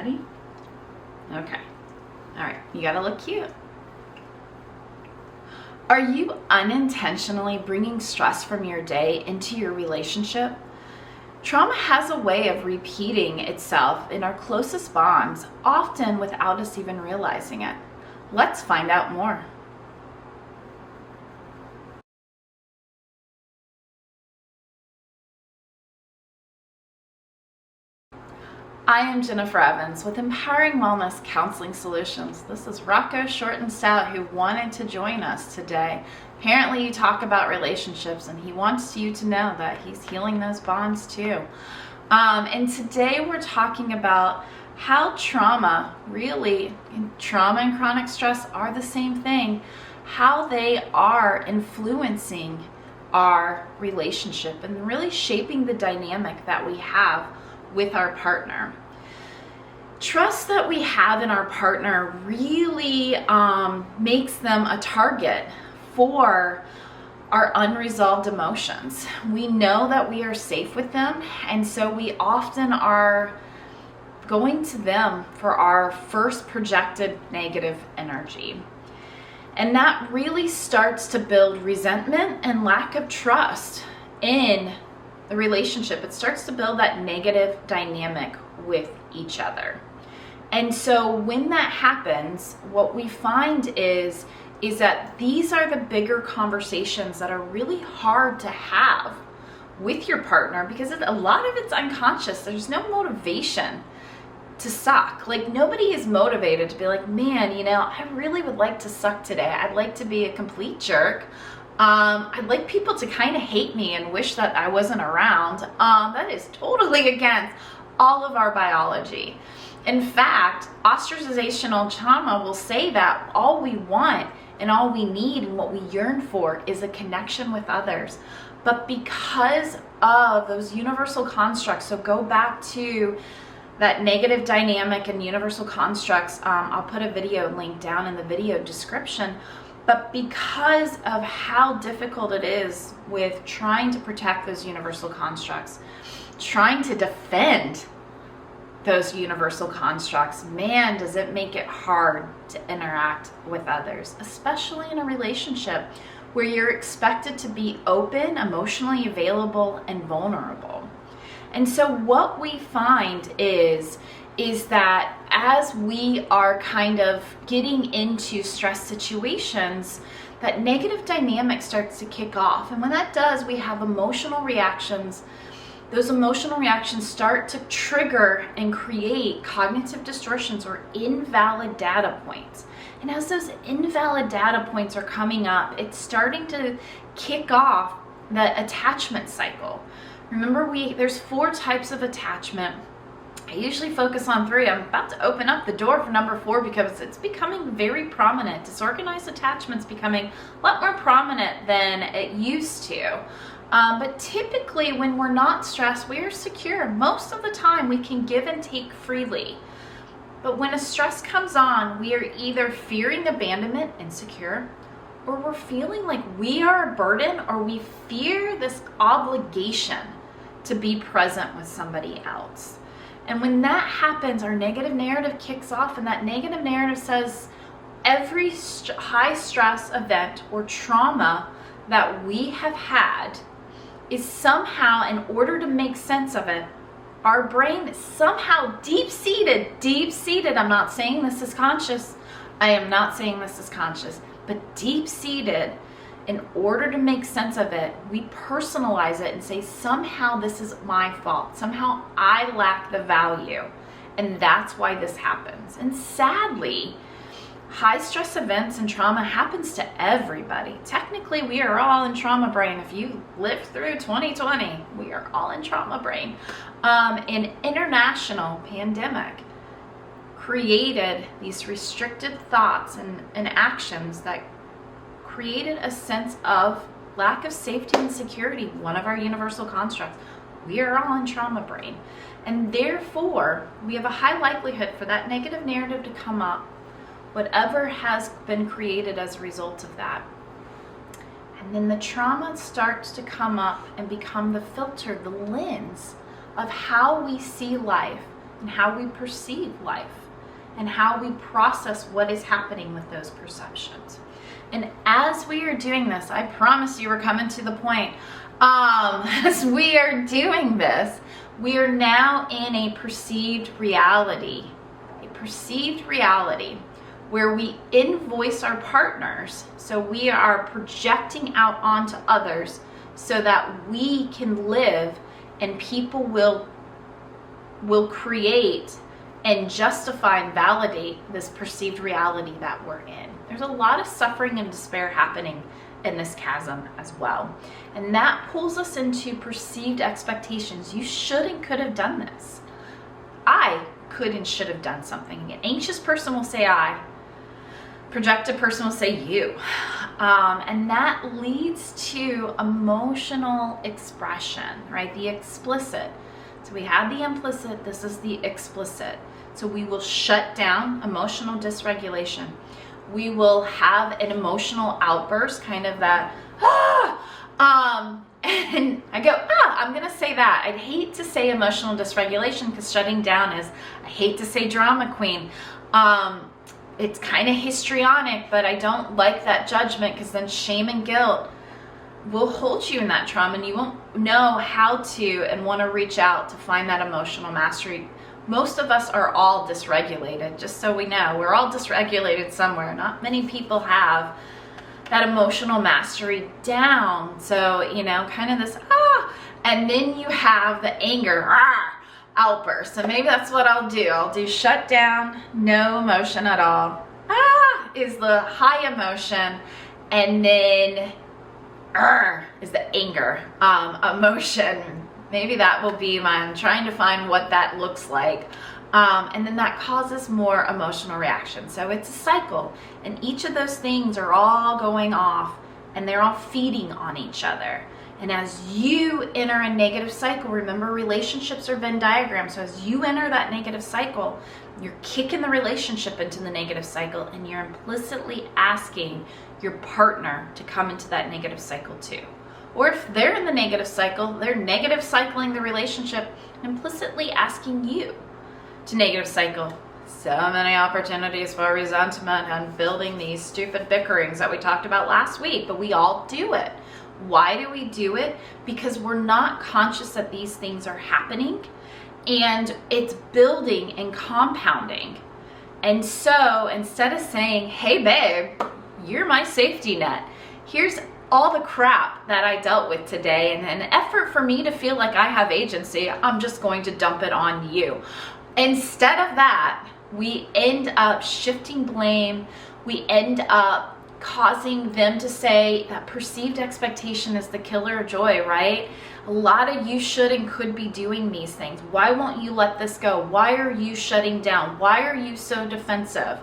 Ready? Okay. All right, you gotta look cute. Are you unintentionally bringing stress from your day into your relationship? Trauma has a way of repeating itself in our closest bonds, often without us even realizing it. Let's find out more. I am Jennifer Evans with Empowering Wellness Counseling Solutions. This is Rocco Short and Stout who wanted to join us today. Apparently you talk about relationships and he wants you to know that he's healing those bonds too. And today we're talking about how trauma and chronic stress are the same thing, how they are influencing our relationship and really shaping the dynamic that we have with our partner. Trust that we have in our partner really makes them a target for our unresolved emotions. We know that we are safe with them, and so we often are going to them for our first projected negative energy. And that really starts to build resentment and lack of trust in the relationship. It starts to build that negative dynamic with each other. And so when that happens, what we find is that these are the bigger conversations that are really hard to have with your partner because a lot of it's unconscious. There's no motivation to suck. Like, nobody is motivated to be like, man, I really would like to suck today. I'd like to be a complete jerk. I'd like people to kind of hate me and wish that I wasn't around. That is totally against all of our biology. In fact, ostracizational trauma will say that all we want and all we need and what we yearn for is a connection with others. But because of those universal constructs, so go back to that negative dynamic and universal constructs, I'll put a video link down in the video description. But because of how difficult it is with trying to protect those universal constructs, trying to defend those universal constructs, man, does it make it hard to interact with others, especially in a relationship where you're expected to be open, emotionally available, and vulnerable. And so what we find is that as we are kind of getting into stress situations, that negative dynamic starts to kick off. And when that does, we have emotional reactions. Those emotional reactions start to trigger and create cognitive distortions or invalid data points. And as those invalid data points are coming up, it's starting to kick off the attachment cycle. Remember, there's 4 types of attachment. I usually focus on 3. I'm about to open up the door for number 4 because it's becoming very prominent. Disorganized attachment's becoming a lot more prominent than it used to. But typically when we're not stressed, we are secure. Most of the time we can give and take freely. But when a stress comes on, we are either fearing abandonment, insecure, or we're feeling like we are a burden, or we fear this obligation to be present with somebody else. And when that happens, our negative narrative kicks off, and that negative narrative says every high stress event or trauma that we have had is somehow, in order to make sense of it, our brain is somehow deep-seated, I'm not saying this is conscious, I am not saying this is conscious, but deep-seated, in order to make sense of it, we personalize it and say, somehow this is my fault. Somehow I lack the value. And that's why this happens. And sadly, high stress events and trauma happens to everybody. Technically, we are all in trauma brain. If you lived through 2020, we are all in trauma brain. An international pandemic created these restricted thoughts and actions that created a sense of lack of safety and security, one of our universal constructs. We are all in trauma brain. And therefore, we have a high likelihood for that negative narrative to come up, whatever has been created as a result of that. And then the trauma starts to come up and become the filter, the lens of how we see life and how we perceive life and how we process what is happening with those perceptions. And as we are doing this, I promise you we're coming to the point. As we are doing this, we are now in a perceived reality where we invoice our partners. So we are projecting out onto others so that we can live, and people will create and justify and validate this perceived reality that we're in. There's a lot of suffering and despair happening in this chasm as well. And that pulls us into perceived expectations. You should and could have done this. I could and should have done something. An anxious person will say I. Projected person will say you. And that leads to emotional expression, right? The explicit. So we had the implicit, this is the explicit. So we will shut down emotional dysregulation. We will have an emotional outburst, kind of that, and I go, I'm gonna say that. I'd hate to say emotional dysregulation because shutting down is, I hate to say drama queen. It's kind of histrionic, but I don't like that judgment because then shame and guilt will hold you in that trauma and you won't know how to and want to reach out to find that emotional mastery. Most of us are all dysregulated, just so we know. We're all dysregulated somewhere. Not many people have that emotional mastery down. So, kind of this, and then you have the anger, outburst. So maybe that's what I'll do. I'll do shut down, no emotion at all. Is the high emotion, and then is the anger emotion. Maybe that will be I'm trying to find what that looks like. And then that causes more emotional reaction. So it's a cycle, and each of those things are all going off and they're all feeding on each other. And as you enter a negative cycle, remember relationships are Venn diagrams. So as you enter that negative cycle, you're kicking the relationship into the negative cycle, and you're implicitly asking your partner to come into that negative cycle too. Or if they're in the negative cycle, they're negative cycling the relationship, implicitly asking you to negative cycle. So many opportunities for resentment and building these stupid bickerings that we talked about last week, but we all do it. Why do we do it? Because we're not conscious that these things are happening, and it's building and compounding. And so instead of saying, hey babe, you're my safety net, here's all the crap that I dealt with today, and an effort for me to feel like I have agency, I'm just going to dump it on you. Instead of that, we end up shifting blame. We end up causing them to say that perceived expectation is the killer of joy, right? A lot of you should and could be doing these things. Why won't you let this go? Why are you shutting down? Why are you so defensive?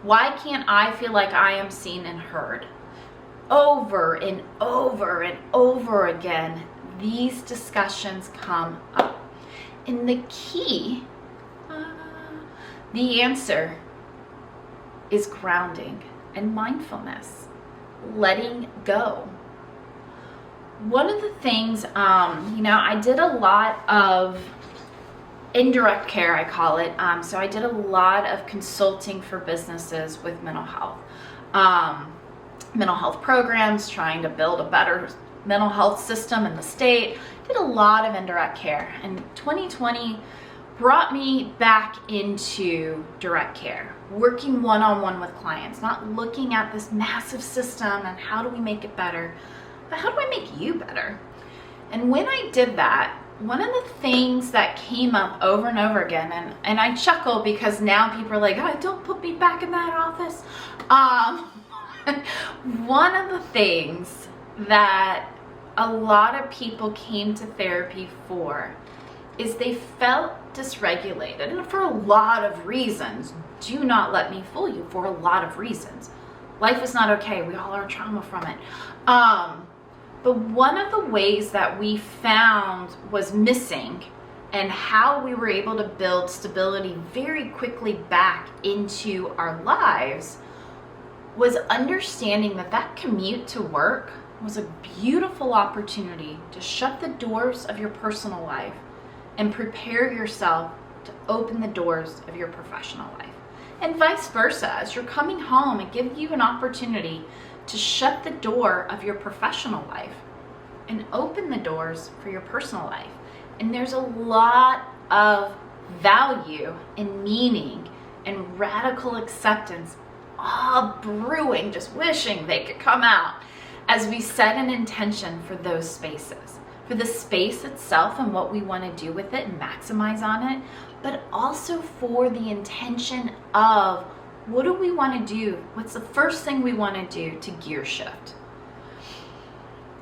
Why can't I feel like I am seen and heard? Over and over and over again, these discussions come up. And the key, the answer is grounding and mindfulness, letting go. One of the things, I did a lot of indirect care, I call it. So I did a lot of consulting for businesses with mental health programs, trying to build a better mental health system in the state. Did a lot of indirect care, and 2020 brought me back into direct care, working one-on-one with clients, not looking at this massive system and how do we make it better, but how do I make you better? And when I did that, one of the things that came up over and over again, and I chuckle because now people are like, oh, don't put me back in that office. One of the things that a lot of people came to therapy for is they felt dysregulated, and for a lot of reasons. Do not let me fool you, for a lot of reasons. Life is not okay. We all are trauma from it. But one of the ways that we found was missing, and how we were able to build stability very quickly back into our lives, was understanding that that commute to work was a beautiful opportunity to shut the doors of your personal life and prepare yourself to open the doors of your professional life. And vice versa, as you're coming home, it gives you an opportunity to shut the door of your professional life and open the doors for your personal life. And there's a lot of value and meaning and radical acceptance all brewing, just wishing they could come out as we set an intention for those spaces, for the space itself and what we want to do with it and maximize on it, but also for the intention of what do we want to do? What's the first thing we want to do to gear shift?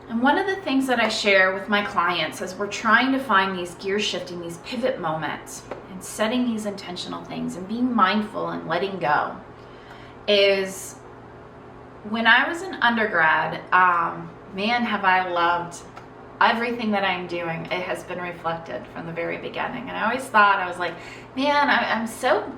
And one of the things that I share with my clients as we're trying to find these gear shifting, these pivot moments, and setting these intentional things and being mindful and letting go is when I was an undergrad, man, have I loved everything that I'm doing. It has been reflected from the very beginning. And I always thought, I was like, man, I'm so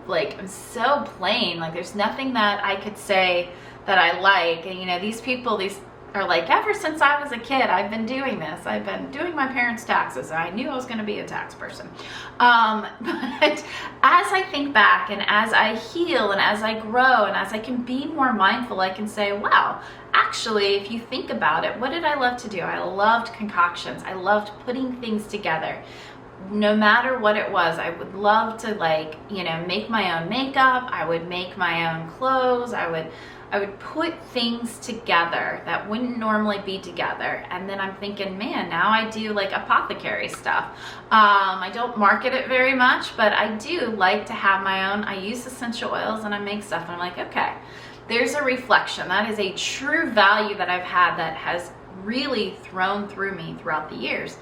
plain. Like there's nothing that I could say that I like. And these people, these are like, ever since I was a kid, I've been doing this. I've been doing my parents' taxes. I knew I was going to be a tax person. But as I think back and as I heal and as I grow and as I can be more mindful, I can say, wow, actually, if you think about it, what did I love to do? I loved concoctions. I loved putting things together. No matter what it was, I would love to make my own makeup. I would make my own clothes. I would put things together that wouldn't normally be together. And then I'm thinking, man, now I do like apothecary stuff. I don't market it very much, but I do like to have my own. I use essential oils and I make stuff. And I'm like, okay, there's a reflection. That is a true value that I've had that has really thrown through me throughout the years.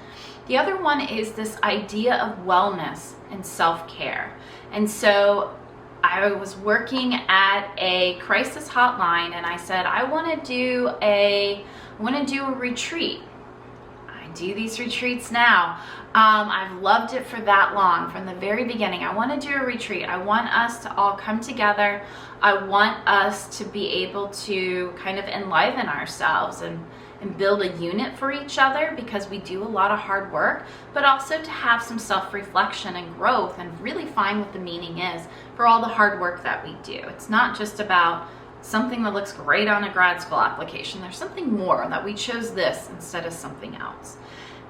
The other one is this idea of wellness and self-care. And so I was working at a crisis hotline and I said, I want to do a retreat. I do these retreats now. I've loved it for that long, from the very beginning. I want to do a retreat. I want us to all come together. I want us to be able to kind of enliven ourselves and build a unit for each other, because we do a lot of hard work, but also to have some self-reflection and growth and really find what the meaning is for all the hard work that we do. It's not just about something that looks great on a grad school application. There's something more, that we chose this instead of something else.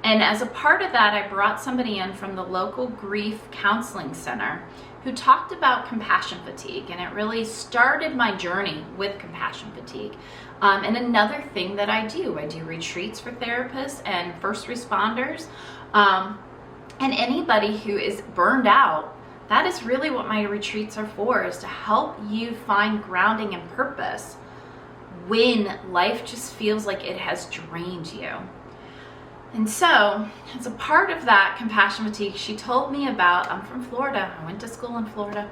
And as a part of that, I brought somebody in from the local grief counseling center who talked about compassion fatigue, and it really started my journey with compassion fatigue. And another thing that I do retreats for therapists and first responders, and anybody who is burned out. That is really what my retreats are for, is to help you find grounding and purpose when life just feels like it has drained you. And so, as a part of that compassion fatigue, she told me about, I'm from Florida, I went to school in Florida,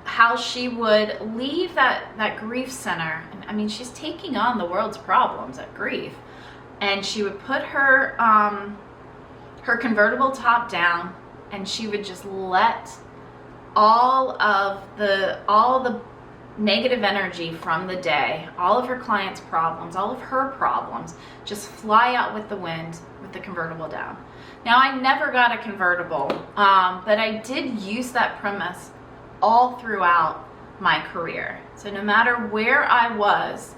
how she would leave that grief center. And I mean, she's taking on the world's problems at grief. And she would put her convertible top down, and she would just let all the negative energy from the day, all of her clients' problems, all of her problems, just fly out with the wind with the convertible down. Now, I never got a convertible, but I did use that premise all throughout my career. So no matter where I was,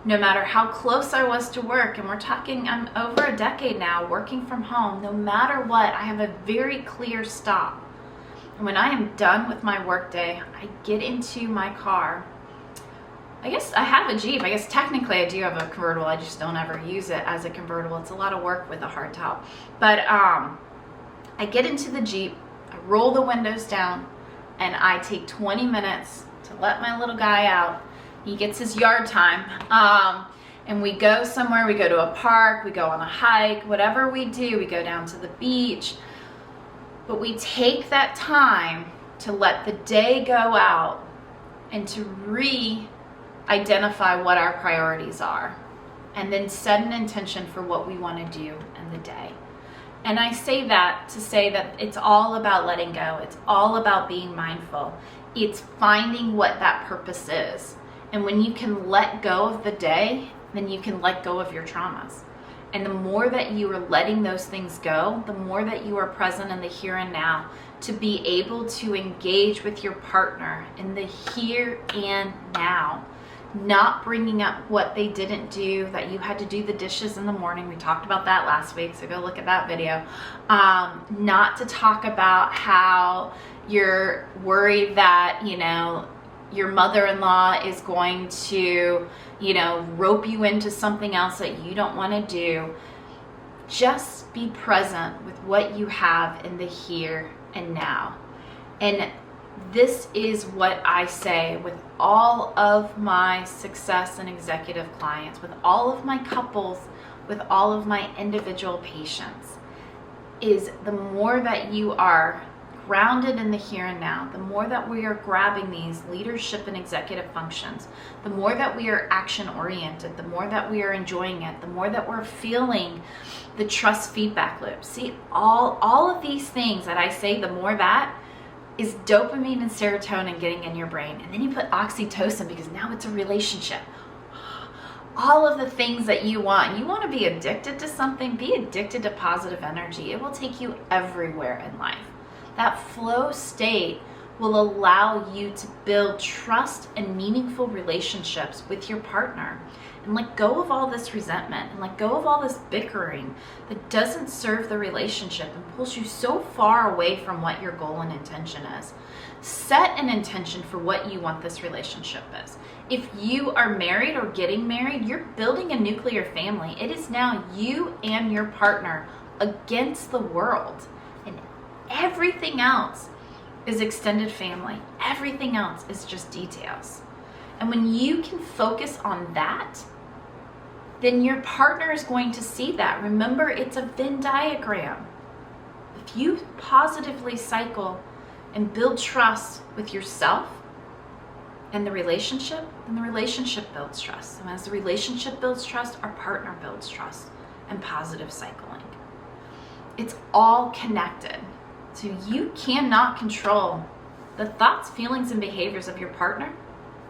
no matter how close I was to work, and we're talking, I'm over a decade now working from home, no matter what, I have a very clear stop. And when I am done with my workday, I get into my car. I guess I have a Jeep. I guess technically I do have a convertible. I just don't ever use it as a convertible. It's a lot of work with a hard top. But I get into the Jeep, I roll the windows down, and I take 20 minutes to let my little guy out. He gets his yard time. And we go somewhere. We go to a park. We go on a hike. Whatever we do, we go down to the beach. But we take that time to let the day go out and to re-identify what our priorities are, and then set an intention for what we want to do in the day. And I say that to say that it's all about letting go. It's all about being mindful. It's finding what that purpose is. And when you can let go of the day, then you can let go of your traumas. And the more that you are letting those things go, the more that you are present in the here and now to be able to engage with your partner in the here and now. Not bringing up what they didn't do, that you had to do the dishes in the morning. We talked about that last week, so go look at that video. Not to talk about how you're worried that, your mother-in-law is going to, rope you into something else that you don't want to do. Just be present with what you have in the here and now. And this is what I say with all of my success and executive clients, with all of my couples, with all of my individual patients, is the more that you are grounded in the here and now, the more that we are grabbing these leadership and executive functions, the more that we are action oriented, the more that we are enjoying it, the more that we're feeling the trust feedback loop. See, all of these things that I say, the more that is dopamine and serotonin getting in your brain. And then you put oxytocin because now it's a relationship. All of the things that you want to be addicted to something, be addicted to positive energy. It will take you everywhere in life. That flow state will allow you to build trust and meaningful relationships with your partner, and let go of all this resentment and let go of all this bickering that doesn't serve the relationship and pulls you so far away from what your goal and intention is. Set an intention for what you want this relationship is. If you are married or getting married, you're building a nuclear family. It is now you and your partner against the world. And everything else is extended family. Everything else is just details. And when you can focus on that, then your partner is going to see that. Remember, it's a Venn diagram. If you positively cycle and build trust with yourself and the relationship, then the relationship builds trust. And as the relationship builds trust, our partner builds trust and positive cycling. It's all connected. So you cannot control the thoughts, feelings, and behaviors of your partner,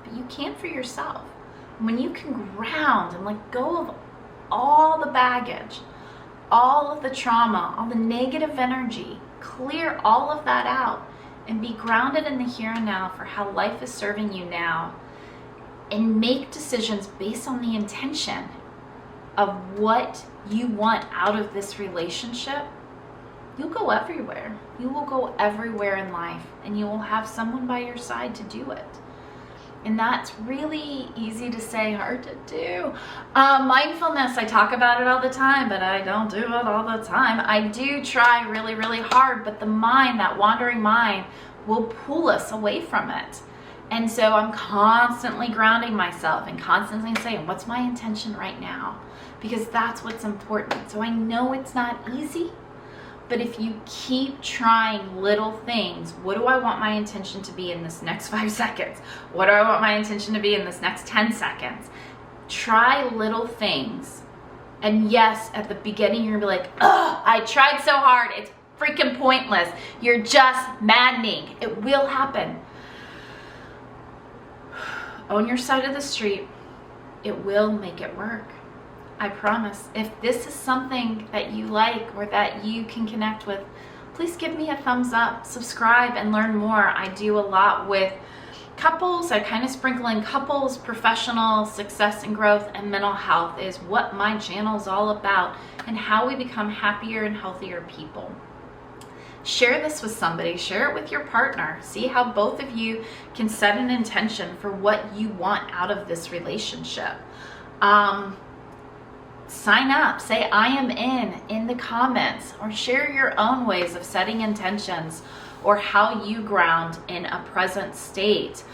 but you can for yourself. When you can ground and let go of all the baggage, all of the trauma, all the negative energy, clear all of that out and be grounded in the here and now for how life is serving you now, and make decisions based on the intention of what you want out of this relationship, you'll go everywhere. You will go everywhere in life, and you will have someone by your side to do it. And that's really easy to say, hard to do. Mindfulness, I talk about it all the time, but I don't do it all the time. I do try really, really hard, but the mind, that wandering mind, will pull us away from it. And so I'm constantly grounding myself and constantly saying, what's my intention right now? Because that's what's important. So I know it's not easy, but if you keep trying little things, what do I want my intention to be in this next 5 seconds? What do I want my intention to be in this next 10 seconds? Try little things. And yes, at the beginning, you're gonna be like, ugh, I tried so hard. It's freaking pointless. You're just maddening. It will happen. Own your side of the street. It will make it work. I promise. If this is something that you like or that you can connect with, please give me a thumbs up, subscribe, and learn more. I do a lot with couples. I kind of sprinkle in couples, professional success and growth, and mental health is what my channel is all about, and how we become happier and healthier people. Share this with somebody. Share it with your partner. See how both of you can set an intention for what you want out of this relationship. Sign up, say I am in the comments, or share your own ways of setting intentions or how you ground in a present state.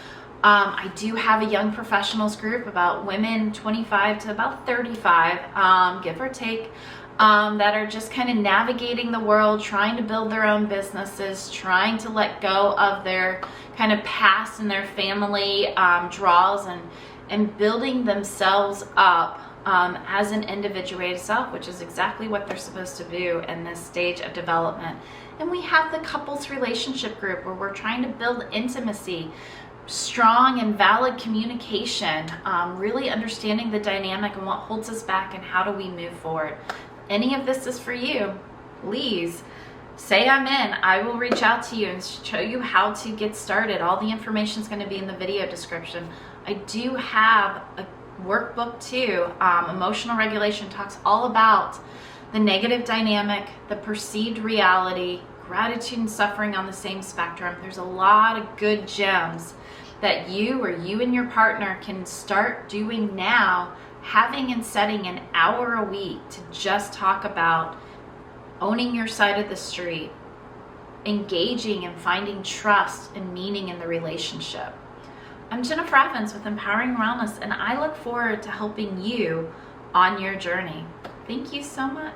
I do have a young professionals group about women 25 to about 35, give or take, that are just kind of navigating the world, trying to build their own businesses, trying to let go of their kind of past and their family draws, and building themselves up as an individuated self, which is exactly what they're supposed to do in this stage of development. And we have the couples relationship group where we're trying to build intimacy, strong and valid communication, really understanding the dynamic and what holds us back and how do we move forward. any of this is for you, please say I'm in. I will reach out to you and show you how to get started. All the information is going to be in the video description. I do have a workbook too. Emotional regulation talks all about the negative dynamic, the perceived reality, gratitude and suffering on the same spectrum. There's a lot of good gems that you or you and your partner can start doing now, having and setting an hour a week to just talk about owning your side of the street, engaging and finding trust and meaning in the relationship. I'm Jennifer Evans with Empowering Wellness, and I look forward to helping you on your journey. Thank you so much.